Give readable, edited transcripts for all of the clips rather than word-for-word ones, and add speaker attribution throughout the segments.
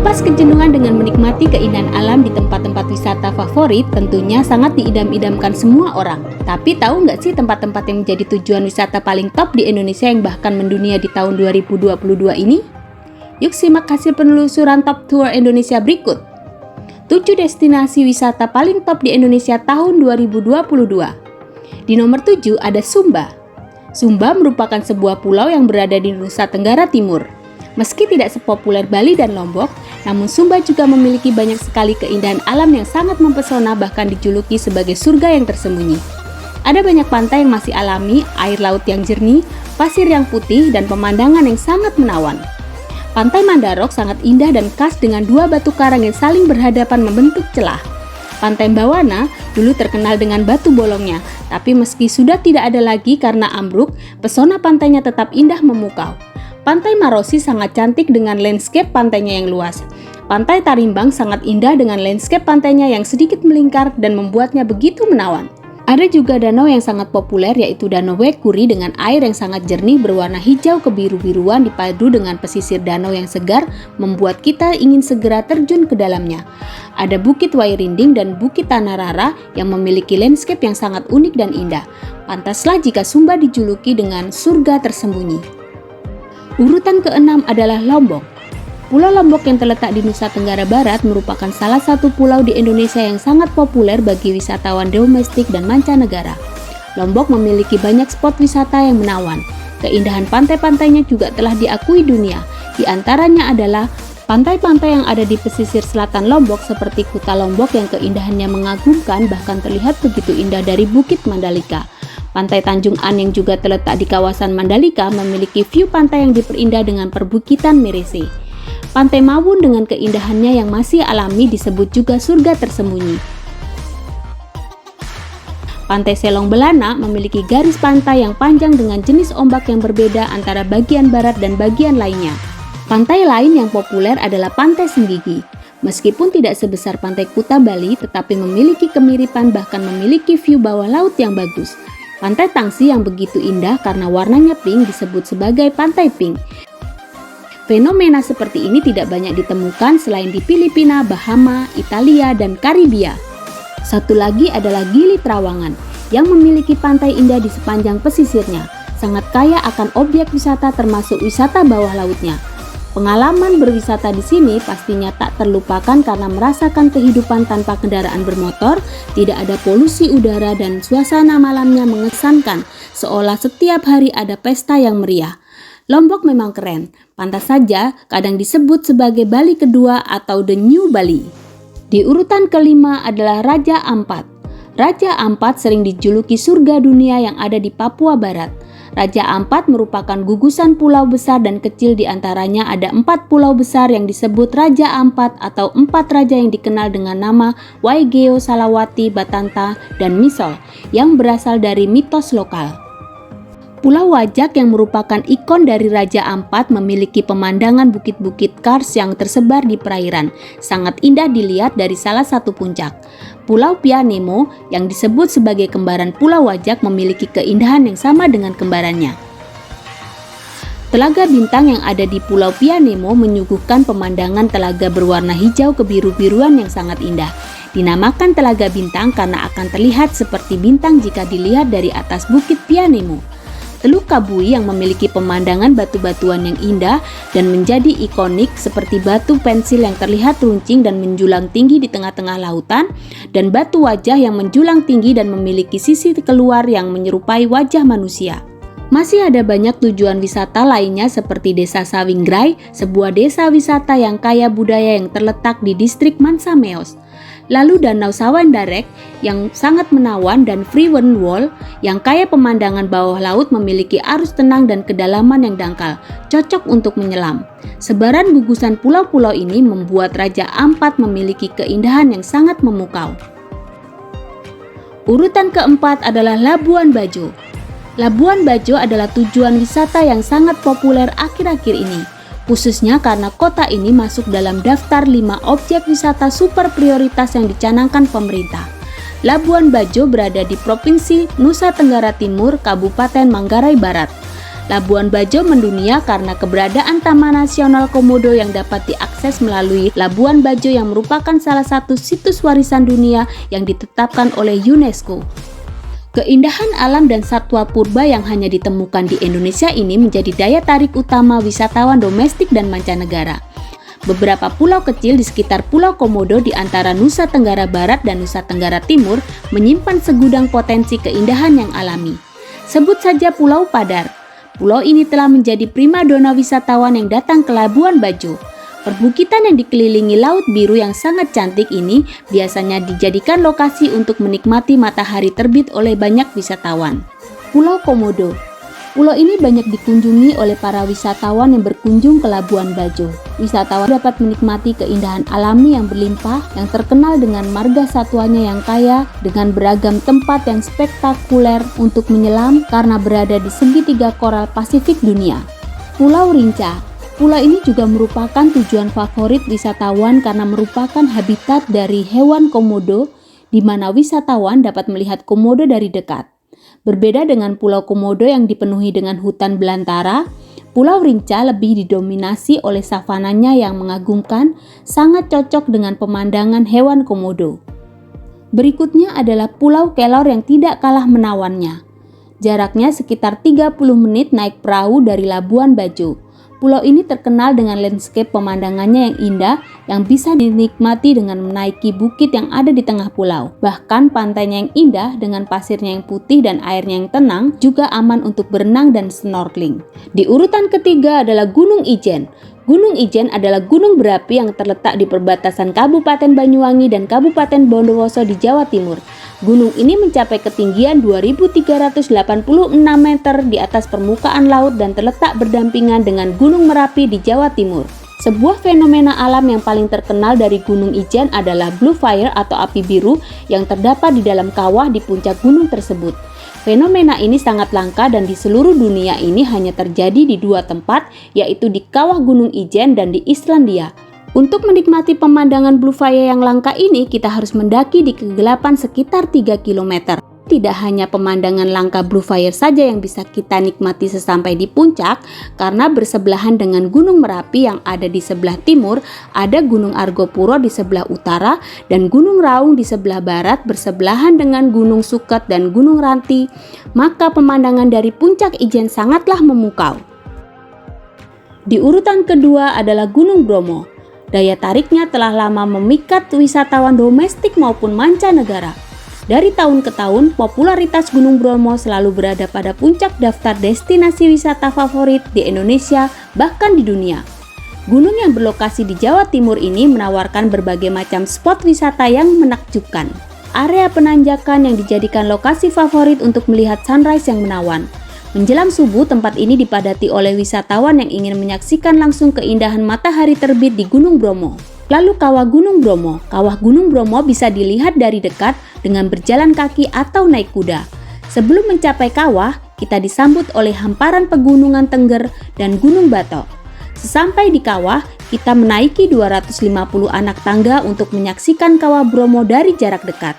Speaker 1: Melepas kejenuhan dengan menikmati keindahan alam di tempat-tempat wisata favorit tentunya sangat diidam-idamkan semua orang. Tapi tahu nggak sih tempat-tempat yang menjadi tujuan wisata paling top di Indonesia yang bahkan mendunia di tahun 2022 ini? Yuk simak hasil penelusuran Top Tour Indonesia berikut. 7 destinasi wisata paling top di Indonesia tahun 2022. Di nomor 7 ada Sumba. Sumba merupakan sebuah pulau yang berada di Nusa Tenggara Timur. Meski tidak sepopuler Bali dan Lombok, namun Sumba juga memiliki banyak sekali keindahan alam yang sangat mempesona, bahkan dijuluki sebagai surga yang tersembunyi. Ada banyak pantai yang masih alami, air laut yang jernih, pasir yang putih, dan pemandangan yang sangat menawan. Pantai Mandarok sangat indah dan khas dengan dua batu karang yang saling berhadapan membentuk celah. Pantai Bawana dulu terkenal dengan batu bolongnya, tapi meski sudah tidak ada lagi karena ambruk, pesona pantainya tetap indah memukau. Pantai Marosi sangat cantik dengan landscape pantainya yang luas. Pantai Tarimbang sangat indah dengan landscape pantainya yang sedikit melingkar dan membuatnya begitu menawan. Ada juga danau yang sangat populer, yaitu Danau Wekuri dengan air yang sangat jernih berwarna hijau kebiru-biruan dipadu dengan pesisir danau yang segar membuat kita ingin segera terjun ke dalamnya. Ada Bukit Wairinding dan Bukit Tanarara yang memiliki landscape yang sangat unik dan indah. Pantaslah jika Sumba dijuluki dengan surga tersembunyi. Urutan ke-6 adalah Lombok. Pulau Lombok yang terletak di Nusa Tenggara Barat merupakan salah satu pulau di Indonesia yang sangat populer bagi wisatawan domestik dan mancanegara. Lombok memiliki banyak spot wisata yang menawan. Keindahan pantai-pantainya juga telah diakui dunia. Di antaranya adalah pantai-pantai yang ada di pesisir selatan Lombok seperti Kuta Lombok yang keindahannya mengagumkan, bahkan terlihat begitu indah dari Bukit Mandalika. Pantai Tanjung An yang juga terletak di kawasan Mandalika memiliki view pantai yang diperindah dengan perbukitan Merese. Pantai Mawun dengan keindahannya yang masih alami disebut juga surga tersembunyi. Pantai Selong Belana memiliki garis pantai yang panjang dengan jenis ombak yang berbeda antara bagian barat dan bagian lainnya. Pantai lain yang populer adalah Pantai Senggigi. Meskipun tidak sebesar Pantai Kuta Bali, tetapi memiliki kemiripan bahkan memiliki view bawah laut yang bagus. Pantai Tangsi yang begitu indah karena warnanya pink disebut sebagai Pantai Pink. Fenomena seperti ini tidak banyak ditemukan selain di Filipina, Bahama, Italia, dan Karibia. Satu lagi adalah Gili Trawangan yang memiliki pantai indah di sepanjang pesisirnya. Sangat kaya akan objek wisata termasuk wisata bawah lautnya. Pengalaman berwisata di sini pastinya tak terlupakan karena merasakan kehidupan tanpa kendaraan bermotor, tidak ada polusi udara dan suasana malamnya mengesankan, seolah setiap hari ada pesta yang meriah. Lombok memang keren, pantas saja kadang disebut sebagai Bali kedua atau The New Bali. Di urutan kelima adalah Raja Ampat. Raja Ampat sering dijuluki surga dunia yang ada di Papua Barat. Raja Ampat merupakan gugusan pulau besar dan kecil, di antaranya ada 4 pulau besar yang disebut Raja Ampat atau 4 raja yang dikenal dengan nama Waigeo, Salawati, Batanta, dan Misol yang berasal dari mitos lokal. Pulau Wajak yang merupakan ikon dari Raja Ampat memiliki pemandangan bukit-bukit kars yang tersebar di perairan. Sangat indah dilihat dari salah satu puncak. Pulau Pianemo yang disebut sebagai kembaran Pulau Wajak memiliki keindahan yang sama dengan kembarannya. Telaga Bintang yang ada di Pulau Pianemo menyuguhkan pemandangan telaga berwarna hijau kebiru-biruan yang sangat indah. Dinamakan Telaga Bintang karena akan terlihat seperti bintang jika dilihat dari atas Bukit Pianemo. Teluk Kabui yang memiliki pemandangan batu-batuan yang indah dan menjadi ikonik seperti batu pensil yang terlihat runcing dan menjulang tinggi di tengah-tengah lautan, dan Batu Wajah yang menjulang tinggi dan memiliki sisi keluar yang menyerupai wajah manusia. Masih ada banyak tujuan wisata lainnya seperti Desa Sawingrai, sebuah desa wisata yang kaya budaya yang terletak di distrik Mansa Meos. Lalu Danau Sawandarek yang sangat menawan dan Freewen Wall yang kaya pemandangan bawah laut memiliki arus tenang dan kedalaman yang dangkal, cocok untuk menyelam. Sebaran gugusan pulau-pulau ini membuat Raja Ampat memiliki keindahan yang sangat memukau. Urutan keempat adalah Labuan Bajo. Labuan Bajo adalah tujuan wisata yang sangat populer akhir-akhir ini, khususnya karena kota ini masuk dalam daftar 5 objek wisata super prioritas yang dicanangkan pemerintah. Labuan Bajo berada di Provinsi Nusa Tenggara Timur, Kabupaten Manggarai Barat. Labuan Bajo mendunia karena keberadaan Taman Nasional Komodo yang dapat diakses melalui Labuan Bajo yang merupakan salah satu situs warisan dunia yang ditetapkan oleh UNESCO. Keindahan alam dan satwa purba yang hanya ditemukan di Indonesia ini menjadi daya tarik utama wisatawan domestik dan mancanegara. Beberapa pulau kecil di sekitar Pulau Komodo di antara Nusa Tenggara Barat dan Nusa Tenggara Timur menyimpan segudang potensi keindahan yang alami. Sebut saja Pulau Padar. Pulau ini telah menjadi primadona wisatawan yang datang ke Labuan Bajo. Perbukitan yang dikelilingi laut biru yang sangat cantik ini biasanya dijadikan lokasi untuk menikmati matahari terbit oleh banyak wisatawan. Pulau Komodo. Pulau ini banyak dikunjungi oleh para wisatawan yang berkunjung ke Labuan Bajo. Wisatawan dapat menikmati keindahan alami yang berlimpah yang terkenal dengan marga satwanya yang kaya dengan beragam tempat yang spektakuler untuk menyelam karena berada di segitiga koral Pasifik dunia. Pulau Rinca. Pulau ini juga merupakan tujuan favorit wisatawan karena merupakan habitat dari hewan komodo di mana wisatawan dapat melihat komodo dari dekat. Berbeda dengan Pulau Komodo yang dipenuhi dengan hutan belantara, Pulau Rinca lebih didominasi oleh savananya yang mengagumkan, sangat cocok dengan pemandangan hewan komodo. Berikutnya adalah Pulau Kelor yang tidak kalah menawannya. Jaraknya sekitar 30 menit naik perahu dari Labuan Bajo. Pulau ini terkenal dengan landscape pemandangannya yang indah yang bisa dinikmati dengan menaiki bukit yang ada di tengah pulau. Bahkan pantainya yang indah dengan pasirnya yang putih dan airnya yang tenang juga aman untuk berenang dan snorkeling. Di urutan ketiga adalah Gunung Ijen. Gunung Ijen adalah gunung berapi yang terletak di perbatasan Kabupaten Banyuwangi dan Kabupaten Bondowoso di Jawa Timur. Gunung ini mencapai ketinggian 2.386 meter di atas permukaan laut dan terletak berdampingan dengan Gunung Merapi di Jawa Timur. Sebuah fenomena alam yang paling terkenal dari Gunung Ijen adalah Blue Fire atau api biru yang terdapat di dalam kawah di puncak gunung tersebut. Fenomena ini sangat langka dan di seluruh dunia ini hanya terjadi di dua tempat, yaitu di kawah Gunung Ijen dan di Islandia. Untuk menikmati pemandangan Blue Fire yang langka ini, kita harus mendaki di kegelapan sekitar 3 km. Tidak hanya pemandangan langka Blue Fire saja yang bisa kita nikmati sesampai di puncak, karena bersebelahan dengan Gunung Merapi yang ada di sebelah timur, ada Gunung Argopuro di sebelah utara, dan Gunung Raung di sebelah barat bersebelahan dengan Gunung Suket dan Gunung Ranti, maka pemandangan dari puncak Ijen sangatlah memukau. Di urutan kedua adalah Gunung Bromo. Daya tariknya telah lama memikat wisatawan domestik maupun mancanegara. Dari tahun ke tahun, popularitas Gunung Bromo selalu berada pada puncak daftar destinasi wisata favorit di Indonesia, bahkan di dunia. Gunung yang berlokasi di Jawa Timur ini menawarkan berbagai macam spot wisata yang menakjubkan. Area penanjakan yang dijadikan lokasi favorit untuk melihat sunrise yang menawan. Menjelang subuh, tempat ini dipadati oleh wisatawan yang ingin menyaksikan langsung keindahan matahari terbit di Gunung Bromo. Lalu Kawah Gunung Bromo. Kawah Gunung Bromo bisa dilihat dari dekat dengan berjalan kaki atau naik kuda. Sebelum mencapai kawah, kita disambut oleh hamparan pegunungan Tengger dan Gunung Batok. Sesampai di kawah, kita menaiki 250 anak tangga untuk menyaksikan Kawah Bromo dari jarak dekat.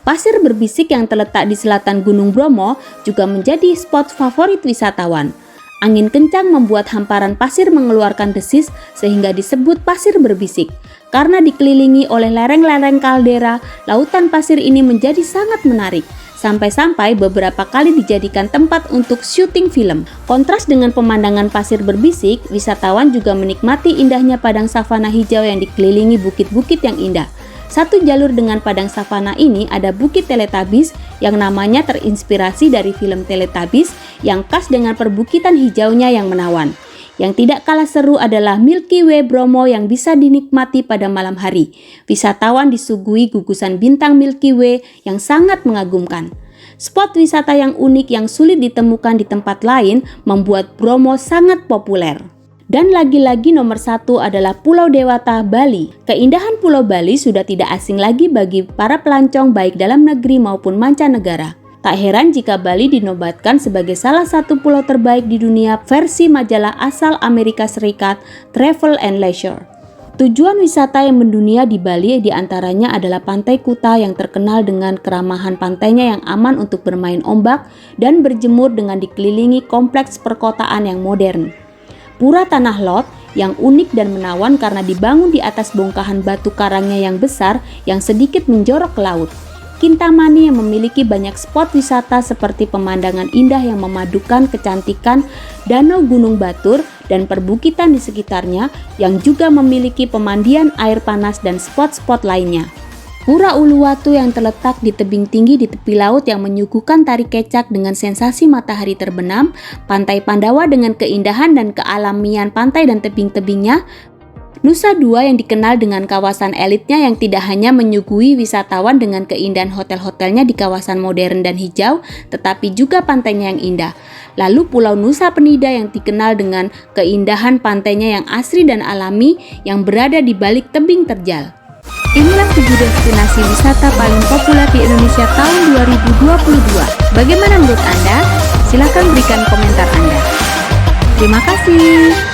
Speaker 1: Pasir berbisik yang terletak di selatan Gunung Bromo juga menjadi spot favorit wisatawan. Angin kencang membuat hamparan pasir mengeluarkan desis sehingga disebut pasir berbisik. Karena dikelilingi oleh lereng-lereng kaldera, lautan pasir ini menjadi sangat menarik. Sampai-sampai beberapa kali dijadikan tempat untuk syuting film. Kontras dengan pemandangan pasir berbisik, wisatawan juga menikmati indahnya padang savana hijau yang dikelilingi bukit-bukit yang indah. Satu jalur dengan padang savana ini ada Bukit Teletubbies yang namanya terinspirasi dari film Teletubbies yang khas dengan perbukitan hijaunya yang menawan. Yang tidak kalah seru adalah Milky Way Bromo yang bisa dinikmati pada malam hari. Wisatawan disuguhi gugusan bintang Milky Way yang sangat mengagumkan. Spot wisata yang unik yang sulit ditemukan di tempat lain membuat Bromo sangat populer. Dan lagi-lagi nomor satu adalah Pulau Dewata, Bali. Keindahan Pulau Bali sudah tidak asing lagi bagi para pelancong baik dalam negeri maupun mancanegara. Tak heran jika Bali dinobatkan sebagai salah satu pulau terbaik di dunia versi majalah asal Amerika Serikat Travel and Leisure. Tujuan wisata yang mendunia di Bali diantaranya adalah Pantai Kuta yang terkenal dengan keramahan pantainya yang aman untuk bermain ombak dan berjemur dengan dikelilingi kompleks perkotaan yang modern. Pura Tanah Lot yang unik dan menawan karena dibangun di atas bongkahan batu karangnya yang besar yang sedikit menjorok ke laut. Kintamani yang memiliki banyak spot wisata seperti pemandangan indah yang memadukan kecantikan Danau Gunung Batur dan perbukitan di sekitarnya yang juga memiliki pemandian air panas dan spot-spot lainnya. Pura Uluwatu yang terletak di tebing tinggi di tepi laut yang menyuguhkan tari kecak dengan sensasi matahari terbenam, Pantai Pandawa dengan keindahan dan kealamian pantai dan tebing-tebingnya, Nusa Dua yang dikenal dengan kawasan elitnya yang tidak hanya menyuguhi wisatawan dengan keindahan hotel-hotelnya di kawasan modern dan hijau, tetapi juga pantainya yang indah. Lalu Pulau Nusa Penida yang dikenal dengan keindahan pantainya yang asri dan alami yang berada di balik tebing terjal. Inilah 7 destinasi wisata paling populer di Indonesia tahun 2022. Bagaimana menurut Anda? Silakan berikan komentar Anda. Terima kasih.